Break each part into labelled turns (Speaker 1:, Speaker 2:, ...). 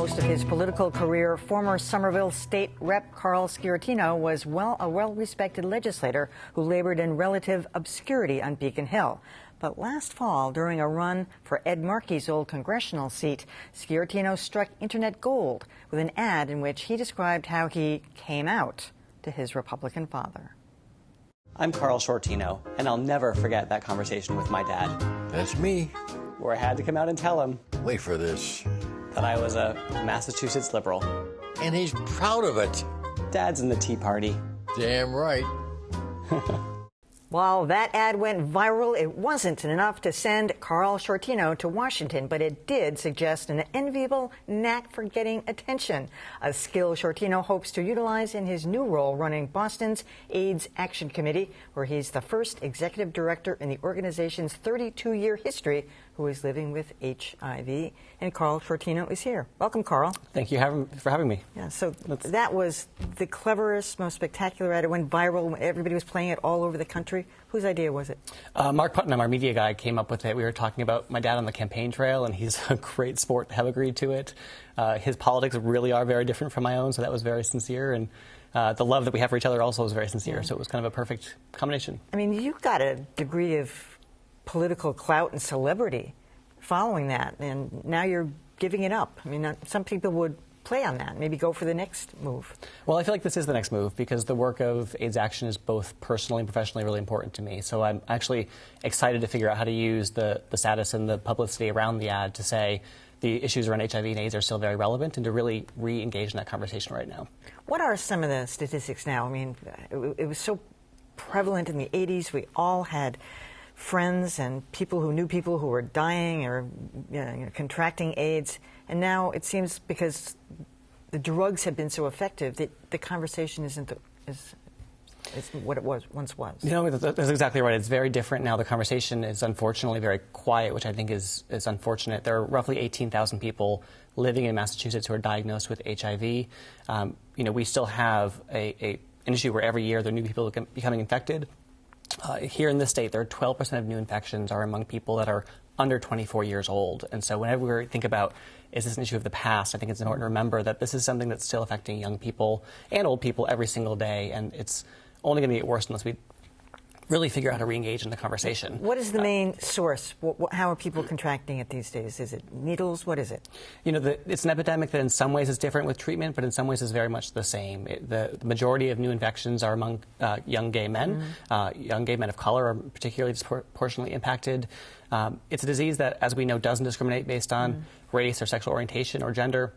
Speaker 1: most of his political career, former Somerville State Rep Carl Sciortino was a well-respected legislator who labored in relative obscurity on Beacon Hill. But last fall, during a run for Ed Markey's old congressional seat, Sciortino struck internet gold with an ad in which he described how he came out to his Republican father.
Speaker 2: I'm Carl Sciortino, and I'll never forget that conversation with my dad.
Speaker 3: That's me.
Speaker 2: Where I had to come out and tell him.
Speaker 3: Wait for this.
Speaker 2: That I was a Massachusetts liberal.
Speaker 3: And he's proud of it.
Speaker 2: Dad's in the Tea Party.
Speaker 3: Damn right.
Speaker 1: While that ad went viral, it wasn't enough to send Carl Sciortino to Washington, but it did suggest an enviable knack for getting attention, a skill Sciortino hopes to utilize in his new role running Boston's AIDS Action Committee, where he's the first executive director in the organization's 32-year history who is living with HIV. And Carl Sciortino is here. Welcome, Carl.
Speaker 2: Thank you for having me.
Speaker 1: Yeah, so that was the cleverest, most spectacular ad. It went viral. Everybody was playing it all over the country. Whose idea was it?
Speaker 2: Mark Putnam, our media guy, came up with it. We were talking about my dad on the campaign trail, and he's a great sport to have agreed to it. His politics really are very different from my own, so that was very sincere. And the love that we have for each other also was very sincere, so it was kind of a perfect combination.
Speaker 1: I mean, you got a degree of political clout and celebrity following that, and now you're giving it up. I mean, some people would play on that, maybe go for the next move.
Speaker 2: Well, I feel like this is the next move because the work of AIDS Action is both personally and professionally really important to me. So I'm actually excited to figure out how to use the status and the publicity around the ad to say the issues around HIV and AIDS are still very relevant and to really re-engage in that conversation right now.
Speaker 1: What are some of the statistics now? I mean, it was so prevalent in the 80s. We all had friends and people who were dying or contracting AIDS, and now it seems because the drugs have been so effective that the conversation isn't what it once was.
Speaker 2: You know, that's exactly right. It's very different now. The conversation is unfortunately very quiet, which I think is unfortunate. There are roughly 18,000 people living in Massachusetts who are diagnosed with HIV. We still have an issue where every year there are new people becoming infected. Here in this state, there are 12% of new infections are among people that are under 24 years old. And so whenever we think about, is this an issue of the past, I think it's important to remember that this is something that's still affecting young people and old people every single day. And it's only going to get worse unless we really figure out how to re-engage in the conversation.
Speaker 1: What is the main source? How are people contracting it these days? Is it needles? What is it?
Speaker 2: You know, it's an epidemic that in some ways is different with treatment, but in some ways is very much the same. The majority of new infections are among young gay men. Young gay men of color are particularly disproportionately impacted. It's a disease that, as we know, doesn't discriminate based on race or sexual orientation or gender.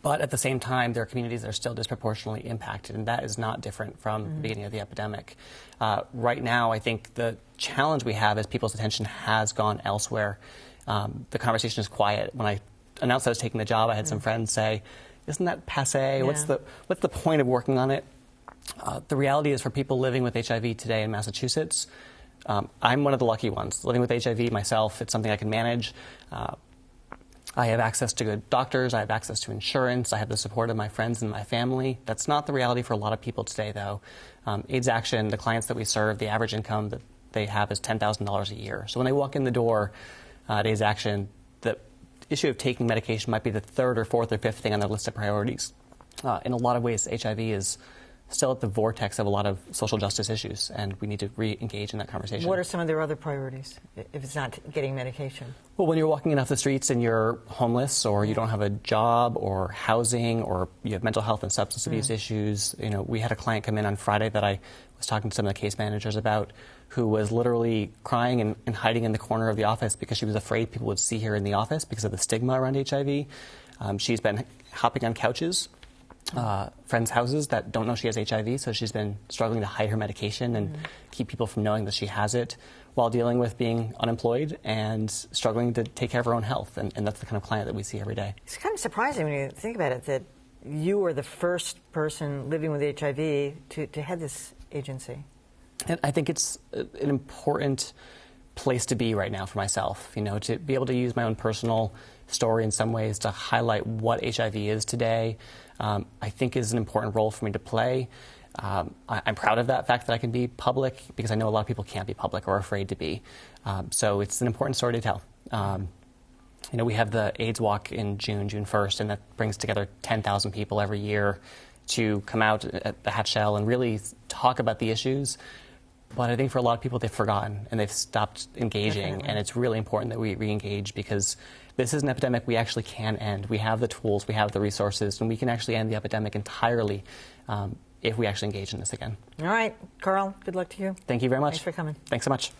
Speaker 2: But at the same time, there are communities that are still disproportionately impacted, and that is not different from the beginning of the epidemic. Right now, I think the challenge we have is people's attention has gone elsewhere. The conversation is quiet. When I announced I was taking the job, I had some friends say, isn't that passé? Yeah. What's the point of working on it? The reality is for people living with HIV today in Massachusetts, I'm one of the lucky ones. Living with HIV myself, it's something I can manage. I have access to good doctors, I have access to insurance, I have the support of my friends and my family. That's not the reality for a lot of people today, though. AIDS Action, the clients that we serve, the average income that they have is $10,000 a year. So when they walk in the door at AIDS Action, the issue of taking medication might be the third or fourth or fifth thing on their list of priorities. In a lot of ways, HIV is still at the vortex of a lot of social justice issues, and we need to re-engage in that conversation.
Speaker 1: What are some of their other priorities, if it's not getting medication?
Speaker 2: Well, when you're walking off the streets and you're homeless, or you don't have a job, or housing, or you have mental health and substance abuse issues. You know, we had a client come in on Friday that I was talking to some of the case managers about, who was literally crying and hiding in the corner of the office because she was afraid people would see her in the office because of the stigma around HIV. She's been hopping on couches, friends' houses that don't know she has HIV, so she's been struggling to hide her medication and keep people from knowing that she has it, while dealing with being unemployed and struggling to take care of her own health. And that's the kind of client that we see every day. It's
Speaker 1: kind of surprising when you think about it that you were the first person living with HIV to head this agency.
Speaker 2: And I think it's an important place to be right now for myself, you know, to be able to use my own personal story in some ways to highlight what HIV is today, I think is an important role for me to play. I'm proud of that fact that I can be public, because I know a lot of people can't be public or are afraid to be. So it's an important story to tell. We have the AIDS Walk in June 1st, and that brings together 10,000 people every year to come out at the Hatch Shell and really talk about the issues. But I think for a lot of people, they've forgotten and they've stopped engaging.
Speaker 1: Definitely.
Speaker 2: And it's really important that we re-engage, because this is an epidemic we actually can end. We have the tools, we have the resources, and we can actually end the epidemic entirely if we actually engage in this again.
Speaker 1: All right, Carl, good luck to you.
Speaker 2: Thank you very much.
Speaker 1: Thanks for coming.
Speaker 2: Thanks so much.